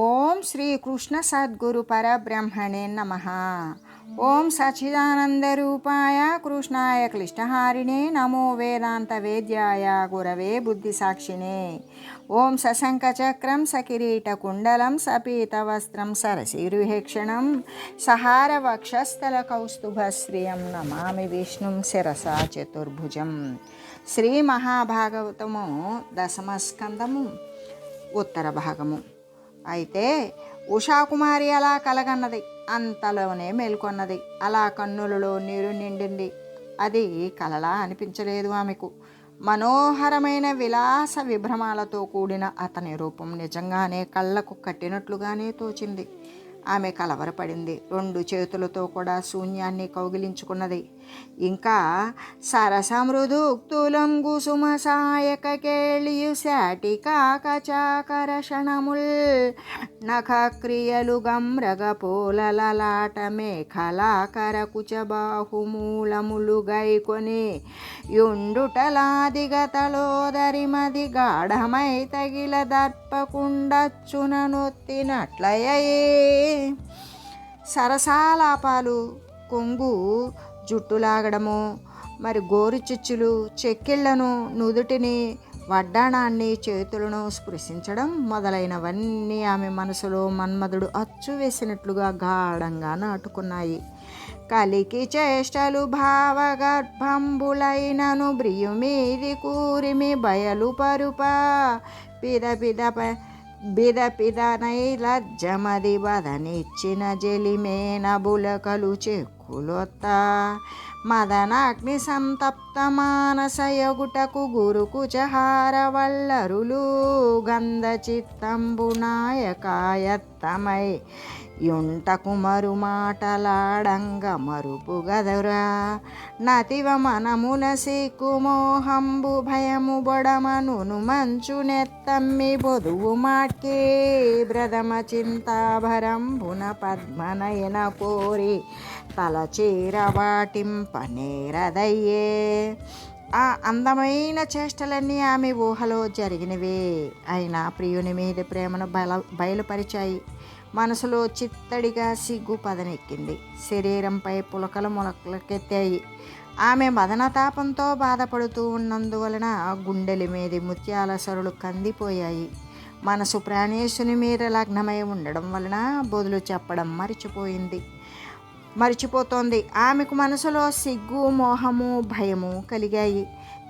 ఓం శ్రీ కృష్ణ సద్గురు పరబ్రహ్మణే నమః. ఓం సచ్చిదానందరూపాయ కృష్ణాయ క్లిష్టహారిణే నమో వేదాంత వేద్యాయ గురవే బుద్ధిసాక్షిణే. ఓం సశంఖచక్రం సకిరీటకుండలం సపీతవస్త్రం సరసిరుహేక్షణం సహారవక్షస్థల కౌస్తుభశ్రియం నమామి విష్ణుం శిరసా చతుర్భుజం. శ్రీ మహాభాగవతము దశమస్కందము ఉత్తర భాగము. అయితే ఉషాకుమారి అలా కలగన్నది, అంతలోనే మేల్కొన్నది. అలా కన్నులలో నీరు నిండింది. అది కలలా అనిపించలేదు ఆమెకు. మనోహరమైన విలాస విభ్రమాలతో కూడిన అతని రూపం నిజంగానే కళ్ళకు కట్టినట్లుగానే తోచింది. ఆమె కలవరపడింది. 2 చేతులతో కూడా శూన్యాన్ని కౌగిలించుకున్నది. ఇంకా సరసమృదుక్తులం కుసుమ సాయక కేళియు శాటికాకచాకరషణముల్ నఖ క్రియలు గమ్రగ పోలలలాట మేఖలాకర కుచబాహుమూలములు గైకొని యుండుటలాదిగతలోదరిమది గాఢమై తగిల దర్పకుండచ్చున నొత్తినట్లయే. సరసాలాపాలు, కొంగు జుట్టులాగడము, మరి గోరుచిచ్చులు, చెక్కిళ్లను, నుదుటిని, వడ్డాణాన్ని, చేతులను స్పృశించడం మొదలైనవన్నీ ఆమె మనసులో మన్మధుడు అచ్చు వేసినట్లుగా గాఢంగా నాటుకున్నాయి. కలికి చేష్టలు భావగర్భంబులైనను బ్రియుమీది కూరిమి బయలు పరుప బిద లజ్జమది వదనిచ్చిన జలిమేన బులకలు చెక్కులొత్త మదనాగ్ని సంతప్త మానసయగుటకు గురుకుచహార వల్లరులు గంధ చిత్తంబు నాయకాయత్తమై యుంటకు మరు మాటలాడంగ మరుపు గదురా నతివ మనమున సిక్కు మోహంబు భయము బొడమనును మంచు నెత్తమ్మి బొదువు మాట్కే బ్రదమ చింతాభరంబున పద్మనయన కోరి తలచీర వాటింపనేరదయ్యే. ఆ అందమైన చేష్టలన్నీ ఆమె ఊహలో జరిగినవే. అయినా ప్రియుని మీద ప్రేమను బయలుపరిచాయి. మనసులో చిత్తడిగా సిగ్గు పదనెక్కింది. శరీరంపై పులకలు మొలకలకెత్తాయి. ఆమె మదనతాపంతో బాధపడుతూ ఉన్నందువలన గుండెల మీది ముత్యాల సరులు కందిపోయాయి. మనసు ప్రాణేశుని మీద లగ్నమై ఉండడం వలన బదులు చెప్పడం మరిచిపోతోంది. ఆమెకు మనసులో సిగ్గు, మోహము, భయము కలిగాయి.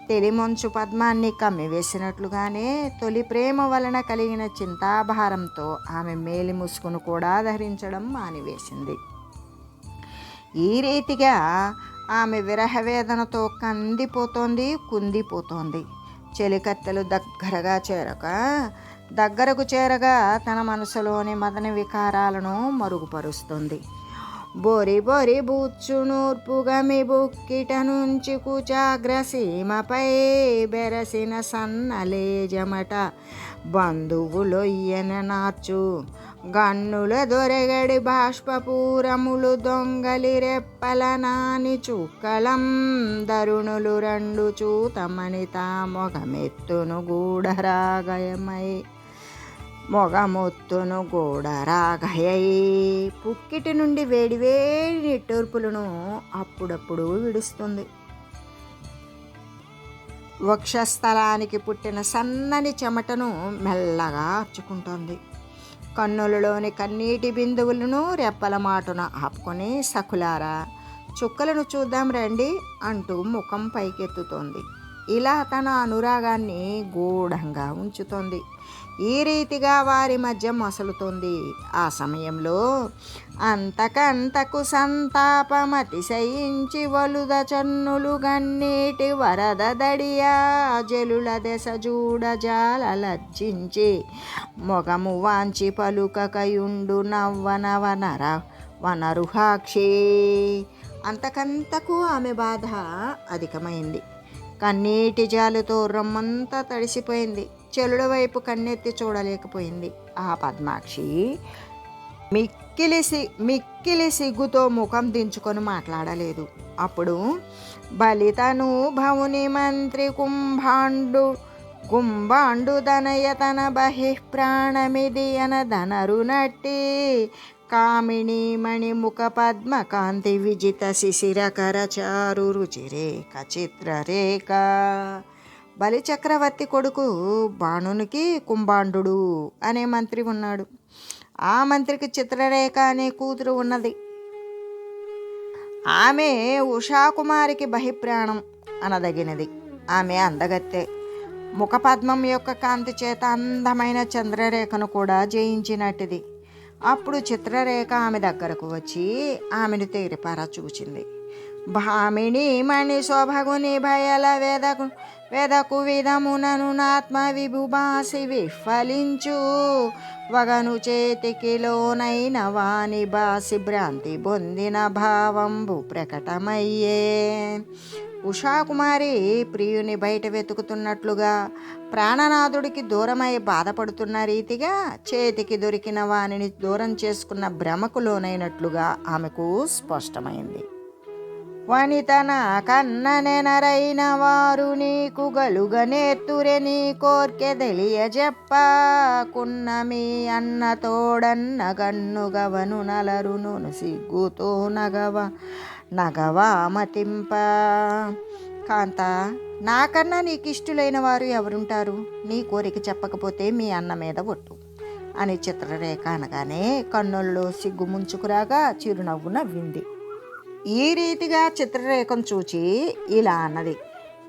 తెలిమంచు పద్మాన్ని కమ్మివేసినట్లుగానే తొలి ప్రేమ వలన కలిగిన చింతాభారంతో ఆమె మేలి ముసుగును కూడా ధరించడం మానివేసింది. ఈ రీతిగా ఆమె విరహవేదనతో కుందిపోతోంది. చెలికత్తెలు దగ్గరకు చేరగా తన మనసులోని మదన వికారాలను మరుగుపరుస్తుంది. బొరి బూచునూర్పుగమి బుక్కిట నుంచి కుచాగ్రసీమపై బెరసిన సన్నలేజమట బంధువులొయ్యన నార్చు గన్నుల దొరగడి బాష్పపూరములు దొంగలి రెప్పల నాని చుక్కలం దరుణులు 2 చూతమని తా మొగమెత్తును గూడరాగయై పుక్కిటి నుండి వేడివేడి నిట్టూర్పులను అప్పుడప్పుడు విడుస్తుంది. వక్షస్థలానికి పుట్టిన సన్నని చెమటను మెల్లగా అర్చుకుంటోంది. కన్నులలోని కన్నీటి బిందువులను రెప్పల మాటున ఆపుకొని సఖులారా చుక్కలను చూద్దాం రండి అంటూ ముఖం పైకెత్తుతోంది. ఇలా తన అనురాగాన్ని గూఢంగా ఉంచుతోంది. ఈ రీతిగా వారి మధ్య మసలుతోంది. ఆ సమయంలో అంతకంతకు సంతాపమతిశయించి వలుద చన్నులు గన్నీటి వరద దడియా జలుల దశ జూడ జాల లజ్జించి మొగము వాంచి పలుకకయుండు వనరుహాక్షి. అంతకంతకు ఆమె బాధ అధికమైంది. కన్నీటి జాలుతో రొమ్మంతా తడిసిపోయింది. చెలుల వైపు కన్నెత్తి చూడలేకపోయింది. ఆ పద్మాక్షి మిక్కిలి సిగ్గుతో ముఖం దించుకొని మాట్లాడలేదు. అప్పుడు బలితను భవుని మంత్రి కుంభాండుదనయ తన బహిఃప్రాణమిది అనధనరునట్టి కామిణీ మణిముఖ పద్మ కాంతి విజిత శిశిరకర చారు రుచిరేఖ చిత్రరేఖ. బలిచక్రవర్తి కొడుకు బాణునికి కుంభాండు అనే మంత్రి ఉన్నాడు. ఆ మంత్రికి చిత్రరేఖ అనే కూతురు ఉన్నది. ఆమె ఉషాకుమారికి బహిప్రాణం అనదగినది. ఆమె అందగత్తె. ముఖపద్మం యొక్క కాంతి చేత అందమైన చంద్రరేఖను కూడా జయించినట్టుది. అప్పుడు చిత్రరేఖ ఆమె దగ్గరకు వచ్చి ఆమెను తేరిపారా చూచింది. భామిని మణి శోభగుని భయల వేదకు విధమునను నాత్మ విభుబాసి విఫలించు వగను చేతికి లోనైన వాణి బాసి భ్రాంతి పొందిన భావంబు ప్రకటమయ్యే. ఉషాకుమారి ప్రియుని బయట వెతుకుతున్నట్లుగా, ప్రాణనాథుడికి దూరమై బాధపడుతున్న రీతిగా, చేతికి దొరికిన వానిని దూరం చేసుకున్న భ్రమకు లోనైనట్లుగా ఆమెకు స్పష్టమైంది. వనితన కన్ననెనరైన వారు నీకు గలుగనేత్తురె నీ కోర్కె తెలియజెప్ప కున్నమి అన్న తోడన్న గన్నుగవను నలరును సిగ్గుతో నగవా మతింప. కాంత, నాకన్నా నీకు ఇష్టలైన వారు ఎవరుంటారు? నీ కోరిక చెప్పకపోతే మీ అన్న మీద ఒట్టు అని చిత్రరేఖ అనగానే కన్నుల్లో సిగ్గు ముంచుకురాగా చిరునవ్వు నవ్వింది. ఈ రీతిగా చిత్రరేఖను చూచి ఇలా అన్నది.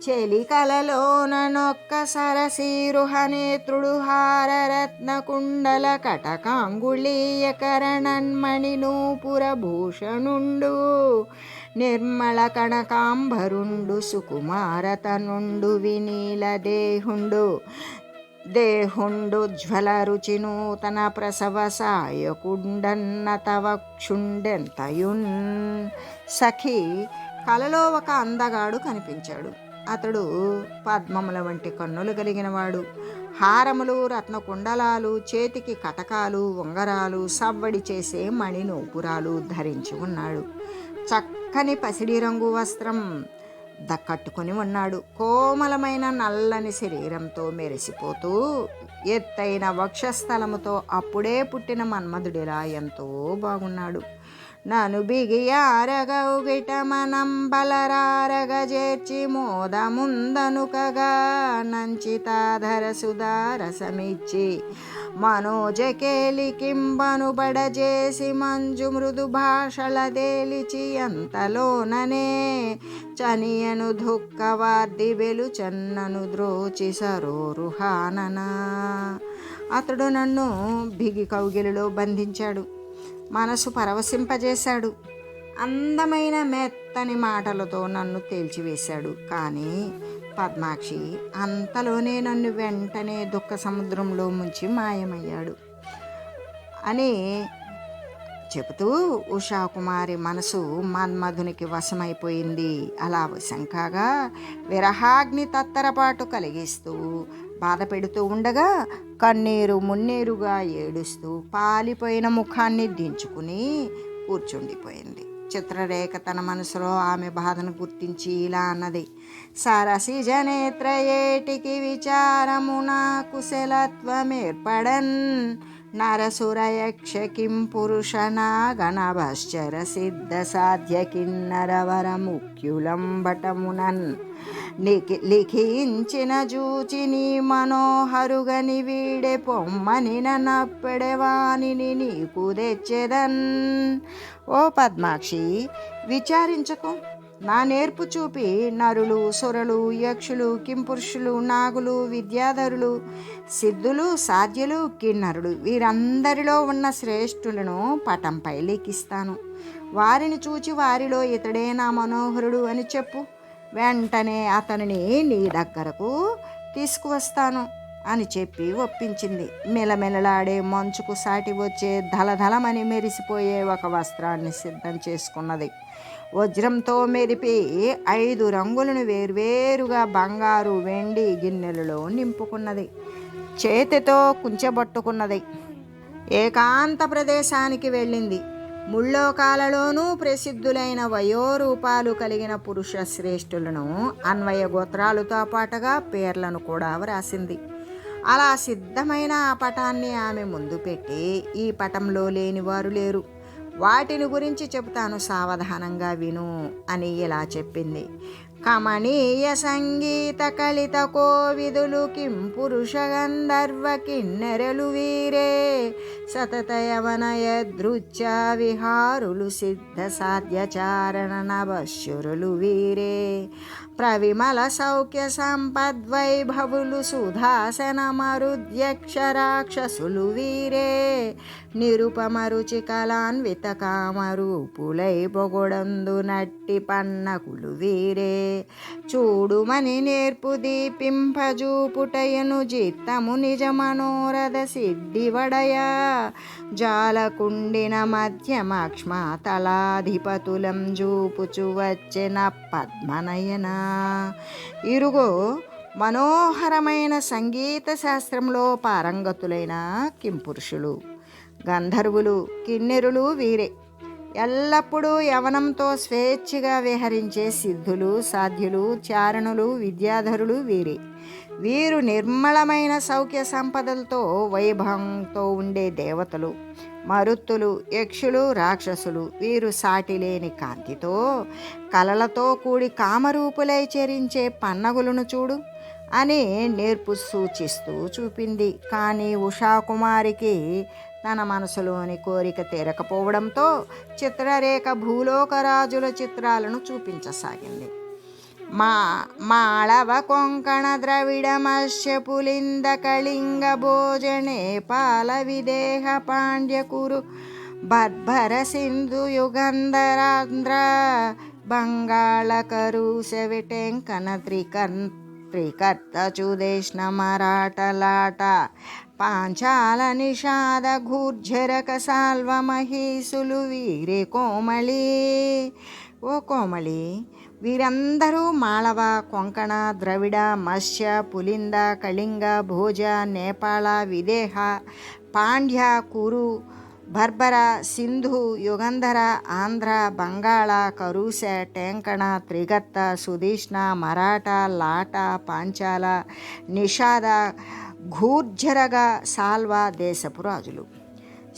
చెలి కలలోనొక్క సరసీరుహనేత్రుడు హారరత్న కుండల కటకాంగుళీయ కరణన్మణి నూపుర భూషణుండు నిర్మల కనకాంబరుండు సుకుమారతనుండు వినీల దేహుండు జ్వల రుచి నూతన ప్రసవ సాయకుండన్న తవ క్షుండెంతయున్. సఖి, కలలో ఒక అందగాడు కనిపించాడు. అతడు పద్మముల వంటి కన్నులు కలిగినవాడు. హారములు, రత్నకుండలాలు, చేతికి కటకాలు, ఉంగరాలు, సవ్వడి చేసే మణి నూపురాలు ధరించి ఉన్నాడు. చక్కని పసిడి రంగు వస్త్రం కట్టుకొని ఉన్నాడు. కోమలమైన నల్లని శరీరంతో మెరిసిపోతూ ఎత్తైన వక్షస్థలముతో అప్పుడే పుట్టిన మన్మధుడిలా ఎంతో బాగున్నాడు. నను బిగియారగౌగిట మనం బలరారగ చేర్చి మోదముందనుకగా నంచితాధర సుధారసమిచ్చి మనోజకేలికింబను బడజేసి మంజు మృదు భాషల దేలిచి అంతలోననే చనియను దుఃఖవార్ది వెలు చన్నను ద్రోచి సరోరుహాననా. అతడు నన్ను బిగి కౌగిలిలో బంధించాడు. మనసు పరవశింపజేశాడు. అందమైన మెత్తని మాటలతో నన్ను తేల్చివేశాడు. కానీ పద్మాక్షి అంతలోనే నన్ను వెంటనే దుఃఖ సముద్రంలో ముంచి మాయమయ్యాడు అని చెబుతూ ఉషాకుమారి మనసు మన్మధునికి వశమైపోయింది. అలా వశం కాగా విరహాగ్ని తత్తరపాటు కలిగిస్తూ బాధ పెడుతూ ఉండగా కన్నీరు మున్నీరుగా ఏడుస్తూ పాలిపోయిన ముఖాన్ని దించుకుని కూర్చుండిపోయింది. చిత్రరేఖ తన మనసులో ఆమె బాధను గుర్తించి ఇలా అన్నది. సరసిజ నేత్ర ఏటికి విచారమున కుశలత్వమేర్పడన్ నరసురయక్ష కిం పురుష నాగణభశ్చర సిద్ధ సాధ్య కిన్నరవర ముఖ్యులంబటమునన్ లిఖించిన జూచి నీ మనోహరుగని వీడే పొమ్మని నప్పెడవాణిని నీకు తెచ్చెదన్. ఓ పద్మాక్షి, విచారించకు. నా నేర్పు చూపి నరులు, సురలు, యక్షులు, కింపురుషులు, నాగులు, విద్యాధరులు, సిద్ధులు, సాధ్యులు, కిన్నరుడు వీరందరిలో ఉన్న శ్రేష్ఠులను పటంపై లిఖిస్తాను. వారిని చూచి వారిలో ఇతడే నా మనోహరుడు అని చెప్పు. వెంటనే అతనిని నీ దగ్గరకు తీసుకువస్తాను అని చెప్పి ఒప్పించింది. మెలమెలలాడే మంచుకు సాటి వచ్చే ధలధలమని మెరిసిపోయే ఒక వస్త్రాన్ని సిద్ధం చేసుకున్నది. వజ్రంతో మెరిపి 5 రంగులను వేర్వేరుగా బంగారు, వెండి గిన్నెలలో నింపుకున్నది. చేతితో కుంచెబట్టుకున్నది. ఏకాంత ప్రదేశానికి వెళ్ళింది. ముల్లోకాలలోనూ ప్రసిద్ధులైన వయోరూపాలు కలిగిన పురుష శ్రేష్ఠులను అన్వయ గోత్రాలతో పాటుగా పేర్లను కూడా వ్రాసింది. అలా సిద్ధమైన ఆ పటాన్ని ఆమె ముందు పెట్టి, ఈ పటంలో లేని వారు లేరు, వాటిని గురించి చెబుతాను, సావధానంగా విను అని ఇలా చెప్పింది. కమనీయ సంగీత కలిత కోవిదులు కిం పురుష గంధర్వ కిన్నెరలు వీరే, సతత యవనయ దృచ్ఛ విహారులు సిద్ధ సాధ్య చారణ నభశ్యురులు వీరే, ప్రవిమల సౌఖ్య సంపద్వైభవులు సుధాసన మరుద్యక్ష రాక్షసులు వీరే, నిరుపమ రుచి కళాన్విత కామరూపులై పొగొడందు నట్టి పన్నకులు వీరే, చూడుమని నేర్పు దీపింపజూపుటయను జిత్తము నిజ మనోరథ సిద్ధివడయ, జాలకుండిన మధ్యమక్ష్మ తలాధిపతులం జూపుచు వచ్చెన పద్మనయన. ఇరుగో మనోహరమైన సంగీత శాస్త్రంలో పారంగతులైన కింపురుషులు, గంధర్వులు, కిన్నెరులు వీరే, ఎల్లప్పుడూ యవనంతో స్వేచ్ఛగా విహరించే సిద్ధులు, సాధ్యులు, చారణులు, విద్యాధరులు వీరే. వీరు నిర్మలమైన సౌఖ్య సంపదలతో వైభవంతో ఉండే దేవతలు, మరుత్తులు, యక్షులు, రాక్షసులు. వీరు సాటిలేని కాంతితో కలలతో కూడి కామరూపులై చరించే పన్నగులను చూడు అని నేర్పు సూచిస్తూ చూపింది. కానీ ఉషాకుమారికి తన మనసులోని కోరిక తీరకపోవడంతో చిత్రరేఖ భూలోకరాజుల చిత్రాలను చూపించసాగింది. మాళవ కొంకణ ద్రవిడ మత్స్య పులింద కళింగ భోజ నేపాల విదేహ పాండ్య కురు బర్భర సింధు యుగంధరాంధ్ర బంగాళ కరుష విటెంకన త్రికర్త చుదేష్ణ మరాఠలాట పాంచాల నిషాద ఘూర్జరక సాల్వ మహీసులు వీరే కోమళి. ఓ కోమళి, వీరందరూ మాళవ, కొంకణ, ద్రవిడ, మత్స్య, పులింద, కళింగ, భోజ, నేపాళ, విదేహ, పాండ్య, కురు, బర్బర, సింధు, యుగంధర, ఆంధ్ర, బంగాళ, కరుష, టెంకణ, త్రిగర్త, సుధీష్ణ, మరాఠ, లాట, పాంచాల, నిషాద, ఘూర్జరగ, సాల్వ దేశపు రాజులు.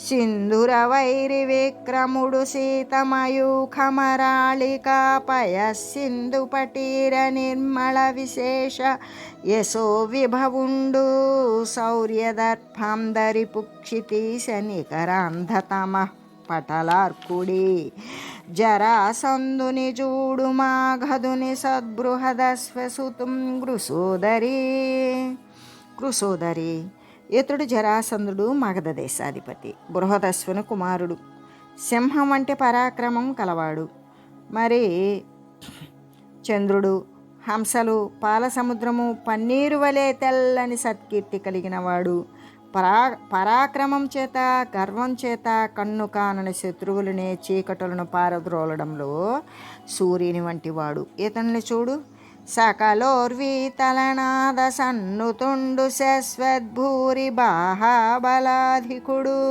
సింధుర వైరి విక్రముడు సీతమయూఖమరాళికాపయ సింధు పటీర నిర్మల విశేష యశో విభవుండు శౌర్యదర్భందరి పుక్షితీశ నికరాంధతమ పటలార్కుడి జరాసంధుని జూడు మాఘదుని సద్బృహదస్వసుతుం కృసోదరి. ఇతడు జరాసంధుడు, మగధ దేశాధిపతి, బృహదస్వను కుమారుడు, సింహం వంటి పరాక్రమం కలవాడు. మరి చంద్రుడు, హంసలు, పాలసముద్రము, పన్నీరు వలె తెల్లని సత్కీర్తి కలిగినవాడు. పరాక్రమం చేత, గర్వం చేత కన్ను కానని శత్రువులనే చీకటులను పారద్రోలడంలో సూర్యుని వంటి వాడు. ఇతన్ని చూడు. సకలోర్వీతలనాద సన్నుతుండు శశ్వద్భూరి బాహాబలాధికుడు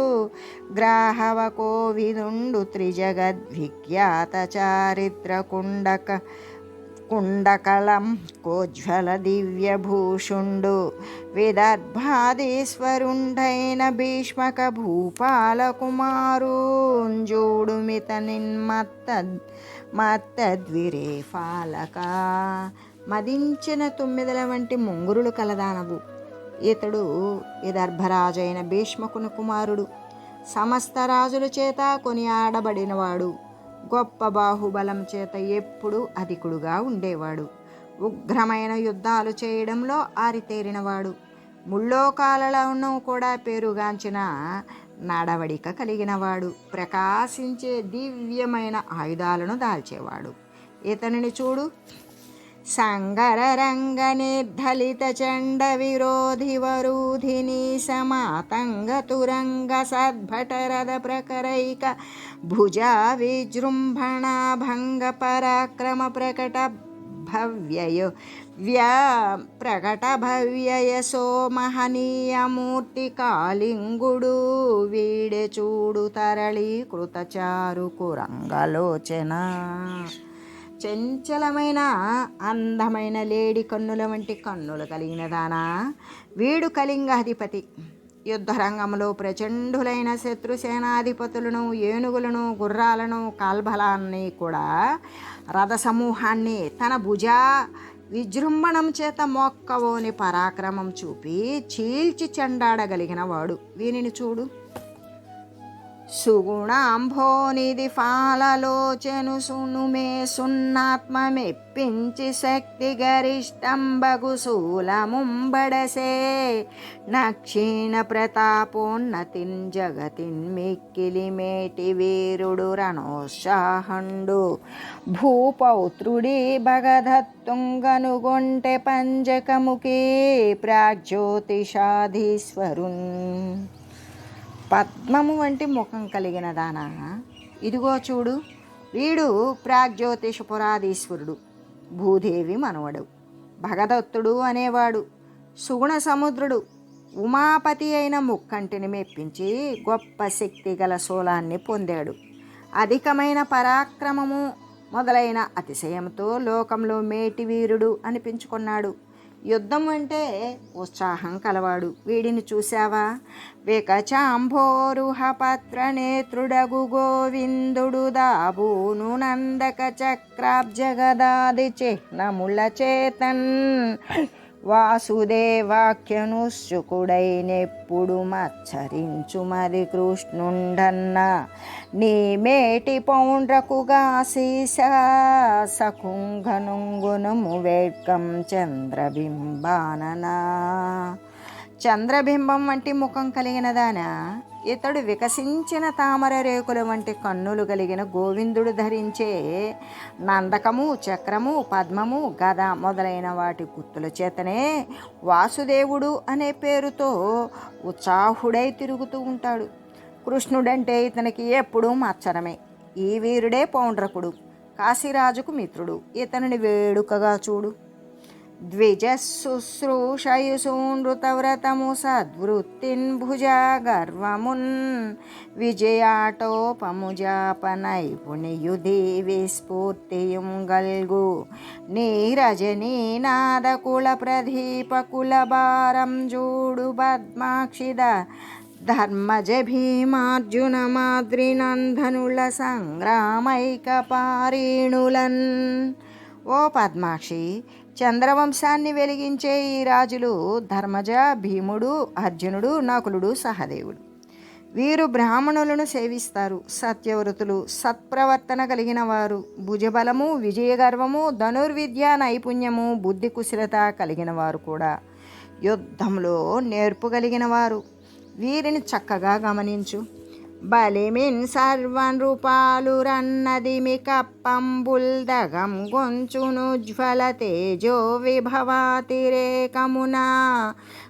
గ్రాహవ కోవిదుండు త్రిజగద్విఖ్యాత చారిత్ర కుండకలం కోజ్వల దివ్యభూషుండు విదర్భాదీశ్వరుండైన భీష్మక భూపాల కుమారుంజూడుమిత మత్తద్విరే ఫాలక. మదించిన తుమ్మిదల వంటి ముంగురులు కలదానవు. ఇతడు విదర్భరాజైన భీష్మకుని కుమారుడు, సమస్త రాజుల చేత కొనియాడబడినవాడు, గొప్ప బాహుబలం చేత ఎప్పుడూ అధికుడుగా ఉండేవాడు, ఉగ్రమైన యుద్ధాలు చేయడంలో ఆరితేరినవాడు, ముల్లోకాలలోనూ కూడా పేరుగాంచిన నడవడిక కలిగినవాడు, ప్రకాశించే దివ్యమైన ఆయుధాలను దాల్చేవాడు. ఇతనిని చూడు. సంగర రంగ నిర్ధలిత చండ విరోధి వరూధిని సమాతంగ తురంగ సద్భటరథ ప్రకరైక భుజా విజృంభణ భంగ పరాక్రమ ప్రకట భవ్యయో ప్రకటభవ్యయశో మహనీయమూర్తి కాళింగుడు వీడే చూడు తరళీకృతచారు కురంగలోచన. చంచలమైన అందమైన లేడి కన్నుల వంటి కన్నులు కలిగిన దానా, వీడు కళింగాధిపతి. యుద్ధరంగంలో ప్రచండులైన శత్రుసేనాధిపతులను, ఏనుగులను, గుర్రాలను, కాల్బలాన్ని కూడా రథసమూహాన్ని తన భుజా విజృంభణం చేత మొక్కవోని పరాక్రమం చూపి చీల్చి చెండాడగలిగిన వాడు. వీనిని చూడు. సుగుణాంభోనిధి ఫాలలోచను సునుమే సున్నాత్మ మెప్పించి శక్తి గరిష్టంబగు శూలముంబడసే నక్షీణ ప్రతాపోన్నతిన్ జగతిన్ మిక్కిలి మేటి వీరుడు రణోత్సాహండు భూపౌత్రుడి భగదత్తుంగనుగొంటె పంజకముఖి ప్రాగ్జ్యోతిషాధీశ్వరున్. పద్మము వంటి ముఖం కలిగిన దానా, ఇదిగో చూడు, వీడు ప్రాగ్జ్యోతిషపురాధీశ్వరుడు, భూదేవి మనవడు, భగదత్తుడు అనేవాడు, సుగుణ సముద్రుడు, ఉమాపతి అయిన ముక్కంటిని మెప్పించి గొప్ప శక్తి గల శూలాన్ని పొందాడు. అధికమైన పరాక్రమము మొదలైన అతిశయంతో లోకంలో మేటి వీరుడు అనిపించుకున్నాడు. యుద్ధం అంటే ఉత్సాహం కలవాడు. వీడిని చూశావా? వికచాంభోరుహ పత్ర నేత్రుడగు గోవిందుడు దాబూను నందక చక్రాబ్జగదాది చిహ్నముల చేతన్ వాసుదేవాఖ్యనుశుకుడైనెప్పుడు మత్సరించు మరి కృష్ణుండన్న నీ మేటి పౌండ్రకుగా శీశ సకుంగనుంగునము వేడ్కం చంద్రబింబాననా. చంద్రబింబం వంటి ముఖం కలిగిన దానా, ఇతడు వికసించిన తామర రేకుల వంటి కన్నులు కలిగిన గోవిందుడు ధరించే నందకము, చక్రము, పద్మము, గద మొదలైన వాటి గుర్తుల చేతనే వాసుదేవుడు అనే పేరుతో ఉత్సాహుడై తిరుగుతూ ఉంటాడు. కృష్ణుడంటే ఇతనికి ఎప్పుడూ మత్సరమే. ఈ వీరుడే పౌండ్రకుడు, కాశీరాజుకు మిత్రుడు. ఇతనిని వేడుకగా చూడు. ద్విజశుశ్రూషయుసూనృతవ్రతము సద్వృత్తిన్ భుజా గర్వమున్ విజయాటోపముజాపనైపుణియుధి విస్ఫూర్తియుం గల్గు నీరజనీనాదకుల ప్రదీపకుల భారం జూడు పద్మాక్షిద ధర్మజ భీమార్జున మాద్రినందనుల సంగ్రామైక పారీణులన్. ఓ పద్మాక్షి, చంద్రవంశాన్ని వెలిగించే ఈ రాజులు ధర్మజ, భీముడు, అర్జునుడు, నకులుడు, సహదేవుడు. వీరు బ్రాహ్మణులను సేవిస్తారు. సత్యవ్రతులు, సత్ప్రవర్తన కలిగిన వారు, భుజబలము, విజయగర్వము, ధనుర్విద్య నైపుణ్యము, బుద్ధి కుశలత కలిగిన వారు కూడా. యుద్ధంలో నేర్పు కలిగిన వారు. వీరిని చక్కగా గమనించు. బలిమిన్ సర్వనృపాలురన్నదిమి కప్పంబుల్దగం గొంచునుజ్వల తేజో విభవాతిరేకమునా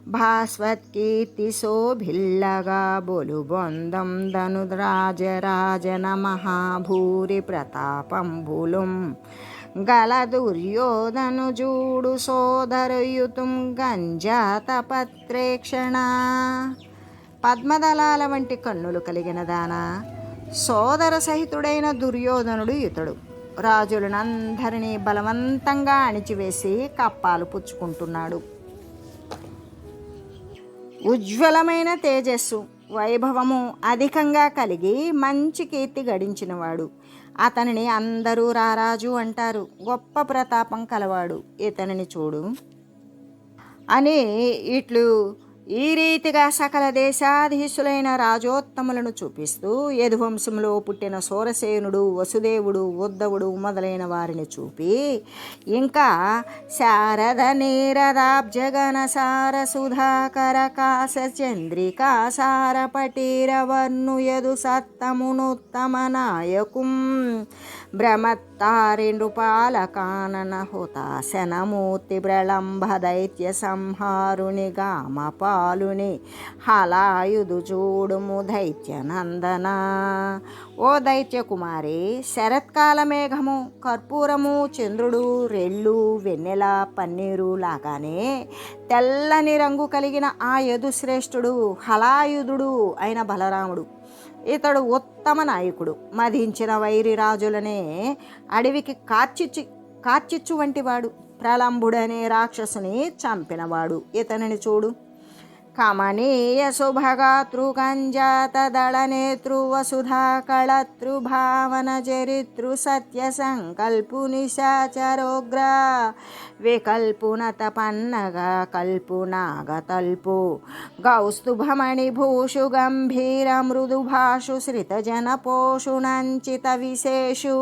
భాస్వత్కీర్తి శోభిల్లగా బొలు బొందం ధనురాజరాజన మహాభూరి ప్రతాపంబులుం గల దుర్యోధను జూడు సోదరయుతుం గంజాత పత్రేక్షణ. పద్మదళాల వంటి కన్నులు కలిగిన దానా, సోదర సహితుడైన దుర్యోధనుడు ఇతడు. రాజులనందరినీ బలవంతంగా అణిచివేసి కప్పాలు పుచ్చుకుంటున్నాడు. ఉజ్వలమైన తేజస్సు, వైభవము అధికంగా కలిగి మంచి కీర్తి గడించినవాడు. అతనిని అందరూ రారాజు అంటారు. గొప్ప ప్రతాపం కలవాడు. ఇతనిని చూడు అని ఇట్లు ఈ రీతిగా సకల దేశాధీశులైన రాజోత్తములను చూపిస్తూ యదువంశంలో పుట్టిన సూరసేనుడు, వసుదేవుడు, ఉద్ధవుడు మొదలైన వారిని చూపి, ఇంకా శారద నీరదాబ్జగన సార సుధాకర కాశ చంద్రికా సార పటీరవర్ణు యదు సత్తమునుత్తమ నాయకుం భ్రమత్తారి నృపాలకానన హుతాశనమూర్తి ప్రళంబ దైత్య సంహారుని గామపా బాలుని హలాయుధు చూడుము దైత్యనందన. ఓ దైత్య కుమారి, శరత్కాల మేఘము, కర్పూరము, చంద్రుడు, రెళ్ళు, వెన్నెల, పన్నీరు లాగానే తెల్లని రంగు కలిగిన ఆ యదుశ్రేష్ఠుడు హలాయుధుడు అయిన బలరాముడు. ఇతడు ఉత్తమ నాయకుడు. మధించిన వైరి రాజులనే అడవికి కార్చిచ్చు వంటివాడు. ప్రలంబుడనే రాక్షసుని చంపినవాడు. ఇతనిని చూడు. కమనీయ శుభగాతృకంజాత దళనేతృ వసుధా కళతృ భావన చరితృ సత్య సంకల్పు నిశాచరోగ్ర వికల్పునత పన్నగ కల్పు నాగతల్పు గౌస్తుభమణి భూషు గంభీర మృదు భాషు శ్రిత జన పోషుణంచిత విశేషు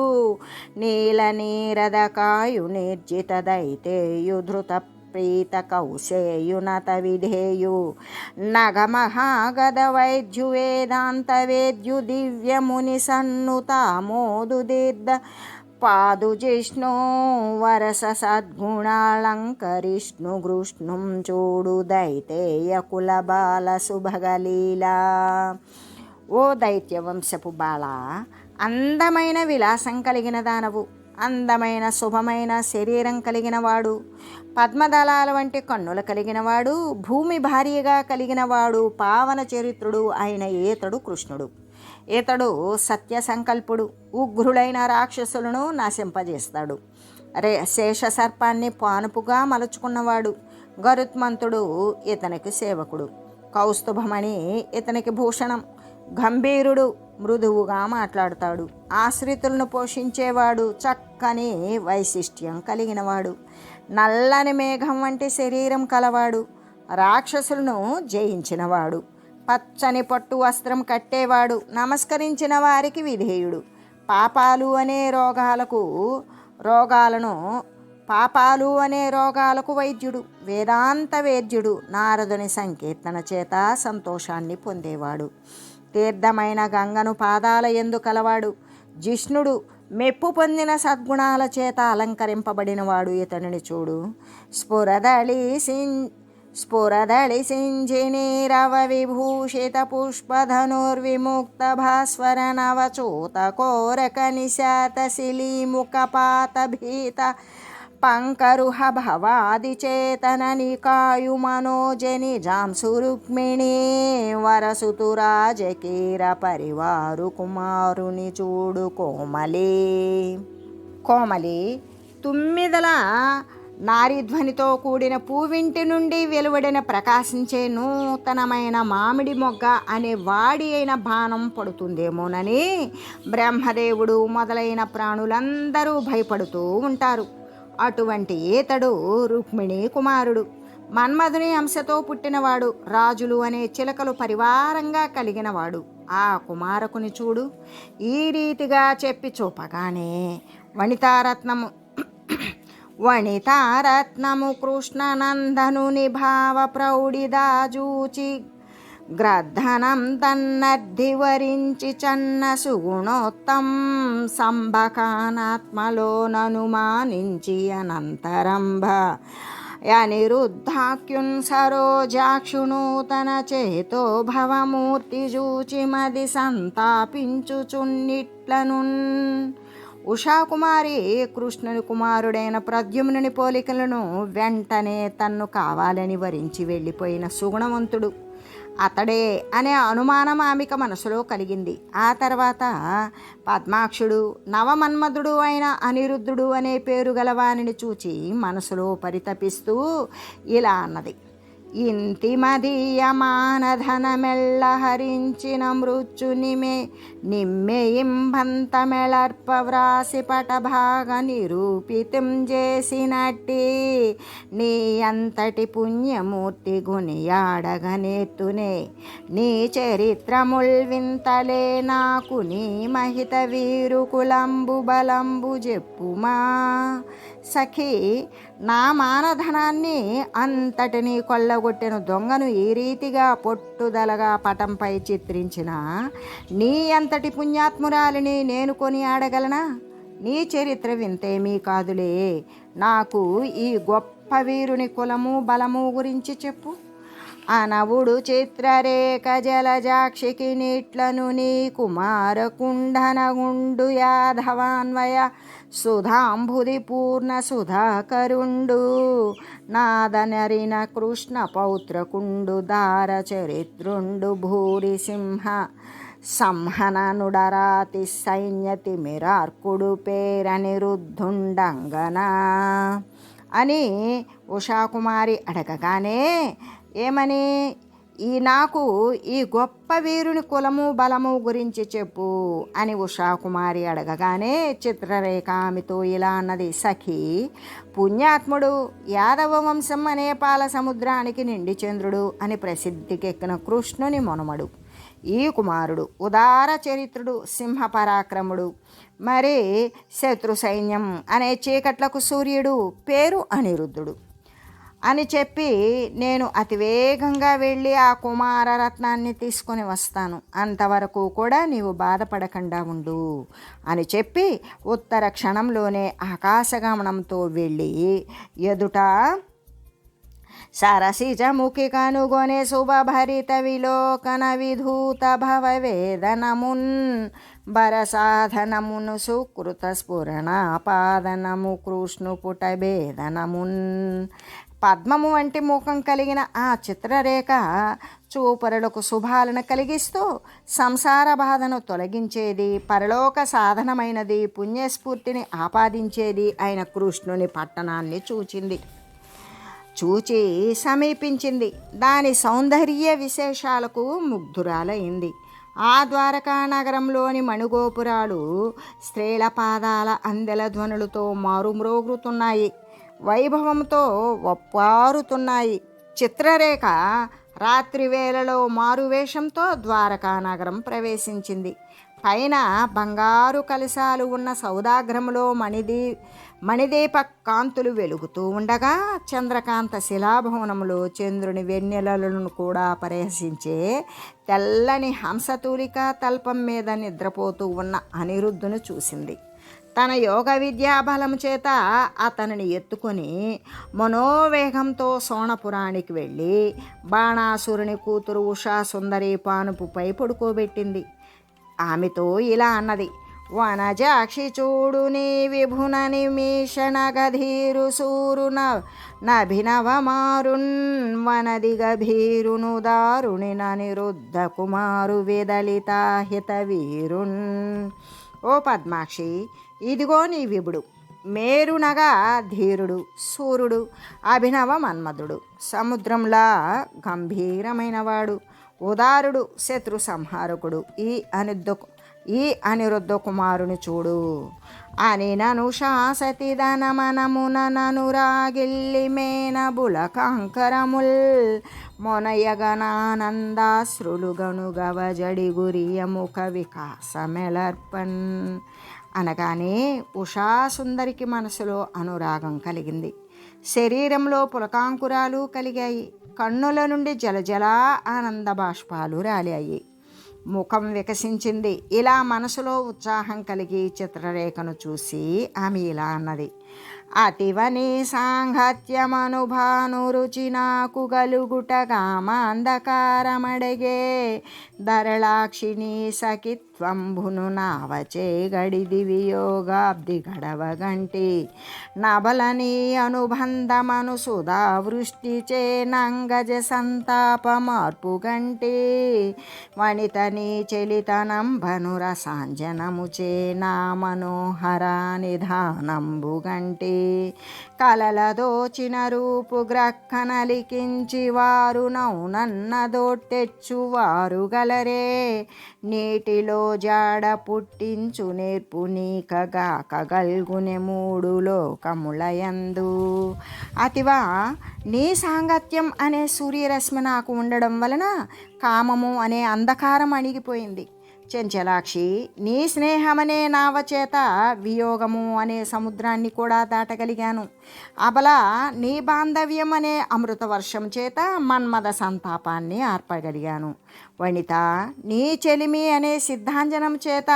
నీల నీరద కాయు నిర్జిత దైతేయు ధృత ప్రీత కౌశేయునత విధేయు నగమహాగద వైద్యు వేదాంత వేద్యు దివ్య ముని సన్నుతామోదు దీర్ఘ పాదు జిష్ణు వరస సద్గుణాలంకరిష్ణు గృష్ణుం చూడు దైతేయ కుల బాల సుభగలీలా. ఓ దైత్య వంశపు బాల, అందమైన విలాసం కలిగిన దానవు, అందమైన శుభమైన శరీరం కలిగినవాడు, పద్మదళాల వంటి కన్నులు కలిగినవాడు, భూమి భార్యగా కలిగినవాడు, పావన చరిత్రుడు అయిన ఈతడు కృష్ణుడు. ఈతడు సత్య సంకల్పుడు. ఉగ్రులైన రాక్షసులను నశింపజేస్తాడు. శేష సర్పాన్ని పానుపుగా మలుచుకున్నవాడు. గరుత్మంతుడు ఇతనికి సేవకుడు. కౌస్తుభమణి ఇతనికి భూషణం. గంభీరుడు, మృదువుగా మాట్లాడుతాడు. ఆశ్రితులను పోషించేవాడు, చక్కని వైశిష్ట్యం కలిగినవాడు. నల్లని మేఘం వంటి శరీరం కలవాడు. రాక్షసులను జయించినవాడు. పచ్చని పట్టు వస్త్రం కట్టేవాడు. నమస్కరించిన వారికి విధేయుడు. పాపాలు అనే రోగాలకు వైద్యుడు. వేదాంత వేద్యుడు. నారదుని సంకీర్తన చేత సంతోషాన్ని పొందేవాడు. తీర్థమైన గంగను పాదాల యందు కలవాడు. జిష్ణుడు మెప్పు పొందిన సద్గుణాల చేత అలంకరింపబడినవాడు. ఇతనిని చూడు. స్ఫురదళి సింజినీరవ విభూషిత పుష్పధనుర్విముక్త భాస్వర నవచూత కోరక నిశాత శిలీముఖపాత భీత పంకరుహ భవాది చేతన నికాయు మనోజని జాంసు రుక్మిణీ వరసుతు రాజకీర పరివారు కుమారుని చూడు. కోమలి తుమ్మిదల నారీధ్వనితో కూడిన పూవింటి నుండి వెలువడిన ప్రకాశించే నూతనమైన మామిడి మొగ్గ అనే వాడి అయిన బాణం పడుతుందేమోనని బ్రహ్మదేవుడు మొదలైన ప్రాణులందరూ భయపడుతూ ఉంటారు. అటువంటి ఈతడు రుక్మిణి కుమారుడు. మన్మధుని అంశతో పుట్టినవాడు. రాజులు అనే చిలకలు పరివారంగా కలిగినవాడు. ఆ కుమారకుని చూడు. ఈ రీతిగా చెప్పి చూపగానే వనితారత్నము కృష్ణనందనుని భావ ప్రౌఢిదాజూచి గ్రద్ధనం తన్నద్ధి వరించి చన్న సుగుణోత్తం సంభకానాత్మలోననుమానించి అనంతరంభ అనిరుద్ధాఖ్యున్ సరోజాక్షును తన చేతో భవమూర్తి జూచి మది సంతాపించుచున్నిట్లనున్. ఉషాకుమారి కృష్ణుని కుమారుడైన ప్రద్యుమ్నుని పోలికలను వెంటనే తన్ను కావాలని వరించి వెళ్ళిపోయిన సుగుణవంతుడు అతడే అనే అనుమానం ఆమెకు మనసులో కలిగింది. ఆ తర్వాత పద్మాక్షుడు, నవమన్మధుడు అయిన అనిరుద్ధుడు అనే పేరు గలవానిని చూచి మనసులో పరితపిస్తూ ఇలా అన్నది. ఇంతి మదీయమానధనమెల్ల హరించిన మృత్యునిమే నిమ్మెయింబంతమెళర్ప వ్రాసి పటభాగ నిరూపితం చేసినట్టి నీ అంతటి పుణ్యమూర్తి గునియాడగనేత్తునే నీ చరిత్రముల్ వింతలే నాకు నీ మహిత వీరు కులంబు బలంబు చెప్పుమా. సఖి, నా మానధనాన్ని అంతటినీ కొల్లగొట్టిన దొంగను ఈ రీతిగా పొట్టుదలగా పటంపై చిత్రించిన నీ అంతటి పుణ్యాత్మురాలిని నేను కొని ఆడగలనా? నీ చరిత్ర వింతేమీ కాదులే. నాకు ఈ గొప్ప వీరుని కులము బలము గురించి చెప్పు. అనవుడు చిత్రరేఖ జలజాక్షికి నీట్లను నీ కుమారకుండనగుండు యాధవాన్వయ సుధాంబుది పూర్ణ సుధాకరుండు నాదనరిన కృష్ణ పౌత్రకుండు దార చరిత్రుండు భూరి సింహ సంహననుడరాతి సైన్యతి మిరార్కుడు పేరనిరుద్ధుండంగనా అని ఉషాకుమారి అడగగానే ఏమని నాకు ఈ గొప్ప వీరుని కులము బలము గురించి చెప్పు అని ఉషాకుమారి అడగగానే చిత్రరేఖ ఆమెతో ఇలా అన్నది. సఖి, పుణ్యాత్ముడు యాదవ వంశం అనే పాల సముద్రానికి నిండి చంద్రుడు అని ప్రసిద్ధికెక్కిన కృష్ణుని మొనమడు. ఈ కుమారుడు ఉదార చరిత్రుడు, సింహ పరాక్రముడు, మరి శత్రు సైన్యం అనే చీకట్లకు సూర్యుడు, పేరు అనిరుద్ధుడు అని చెప్పి నేను అతివేగంగా వెళ్ళి ఆ కుమారరత్నాన్ని తీసుకొని వస్తాను, అంతవరకు కూడా నీవు బాధపడకుండా ఉండు అని చెప్పి ఉత్తర క్షణంలోనే ఆకాశగమనంతో వెళ్ళి ఎదుట సరసిజముఖి కనుగొనే శుభభరిత విలోకన విధూత భవవేదనమున్ బరసాధనమును సుకృత స్ఫురణ పాదనము కృష్ణు పుటభేదనమున్. పద్మము వంటి ముఖం కలిగిన ఆ చిత్రరేఖ చూపరులకు శుభాలను కలిగిస్తూ సంసార బాధను తొలగించేది, పరలోక సాధనమైనది, పుణ్యస్ఫూర్తిని ఆపాదించేది అయిన కృష్ణుని పట్టణాన్ని చూచి సమీపించింది. దాని సౌందర్య విశేషాలకు ముగ్ధురాలైంది. ఆ ద్వారకా నగరంలోని మణిగోపురాలు స్త్రీల పాదాల అందెల ధ్వనులతో మారుమ్రోగుతున్నాయి, వైభవంతో ఒప్పారుతున్నాయి. చిత్రరేఖ రాత్రి వేళలో మారువేషంతో ద్వారకా నగరం ప్రవేశించింది. పైన బంగారు కలశాలు ఉన్న సౌదాగ్రములో మణిదీప కాంతులు వెలుగుతూ ఉండగా చంద్రకాంత శిలాభవనములో చంద్రుని వెన్నెలలను కూడా పరిహసించే తెల్లని హంసతూలిక తల్పం మీద నిద్రపోతూ ఉన్న అనిరుద్ధును చూసింది. తన యోగ విద్యాబలము చేత అతనిని ఎత్తుకొని మనోవేగంతో సోణపురానికి వెళ్ళి బాణాసురుని కూతురు ఉషాసుందరి పానుపుపై పడుకోబెట్టింది. ఆమెతో ఇలా అన్నది. వనజాక్షి చూడు నీ విభున నిమీషణ గధీరు సూరు నభినవమారున్ వనది గభీరును దారుణి నిరుద్ధ కుమారు విదలిత హిత వీరున్. ఓ పద్మాక్షి, ఇదిగో నీ విభుడు, మేరునగా ధీరుడు, సూర్యుడు, అభినవ మన్మధుడు, సముద్రంలా గంభీరమైనవాడు, ఉదారుడు, శత్రు సంహారకుడు ఈ అనిరుద్ధ కుమారుని చూడు అని నను శాసతిదనమనమున ననురాగిల్లి మేన బులకాంకరముల్ మొనయగనానందాశ్రులు గనుగవజడి గురియ ముఖ వికాసమెలర్పన్. అనగానే ఉషాసుందరికి మనసులో అనురాగం కలిగింది. శరీరంలో పులకాంకురాలు కలిగాయి. కన్నుల నుండి జలజలా ఆనంద బాష్పాలు రాలాయి. ముఖం వికసించింది. ఇలా మనసులో ఉత్సాహం కలిగి చిత్రరేఖను చూసి ఆమె ఇలా అన్నది. అతివని సాంగత్యమనుభాను రుచి నాకు గలుగుటగామ అంధకారమడగే ధరళాక్షిణి సఖిత్వంభును నావచే గడిది వియోగాబ్ది గడవగంటి నబలని అనుబంధమను సుధా వృష్టి చే నంగజ సంతాప మార్పు గంటి వనితని చెలితనంబను రసాంజనము చే నా మనోహర నిధానంబు గంటి కలల దోచిన రూపు గ్రక్కనలికించి వారు నౌనన్నదోట్టెచ్చువారు గలరే నీటిలో జాడ పుట్టించు నేర్పు నీకగాక గల్గునె మూడు లోకములయందు. అతివా నీ సాంగత్యం అనే సూర్యరశ్మి నాకు ఉండడం వలన కామము అనే అంధకారం అణిగిపోయింది. చెంచలాక్షి, నీ స్నేహమనే నావ చేత వియోగము అనే సముద్రాన్ని కూడా దాటగలిగాను. అబల నీ బాంధవ్యం అనే అమృత వర్షం చేత మన్మథ సంతాపాన్ని ఆర్పగలిగాను. వనిత, నీ చెలిమి అనే సిద్ధాంజనం చేత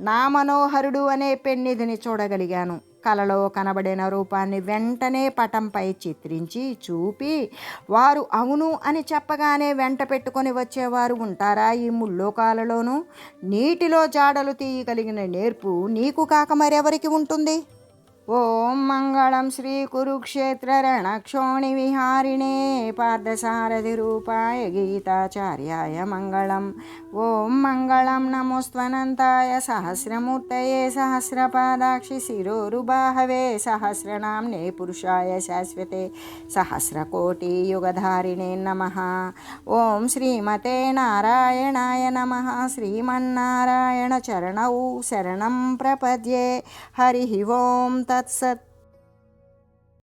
నా మనోహరుడు అనే పెన్నిధిని చూడగలిగాను. కలలో కనబడిన రూపాన్ని వెంటనే పటంపై చిత్రించి చూపి వారు అవును అని చెప్పగానే వెంట పెట్టుకొని వచ్చేవారు ఉంటారా ఈ ముల్లోకాలలోనూ? నీటిలో జాడలు తీయగలిగిన నేర్పు నీకు కాక మరెవరికి ఉంటుంది? ఓం మంగళం శ్రీ కురుక్షేత్ర రణక్షోణి విహారిణే పార్థసారథి రూపాయ గీతాచార్యాయ మంగళం. ఓం మంగళం నమోస్త్వనంతాయ సహస్రమూర్తయే సహస్రపాదాక్షి శిరోరుబాహవే సహస్రనామ్నే పురుషాయ శాశ్వతే సహస్రకోటి యుగధారిణే నమః. ఓం శ్రీమతే నారాయణాయ నమః. శ్రీమన్నారాయణ చరణౌ శరణం ప్రపద్యే. హరి ఓం తత్సత్.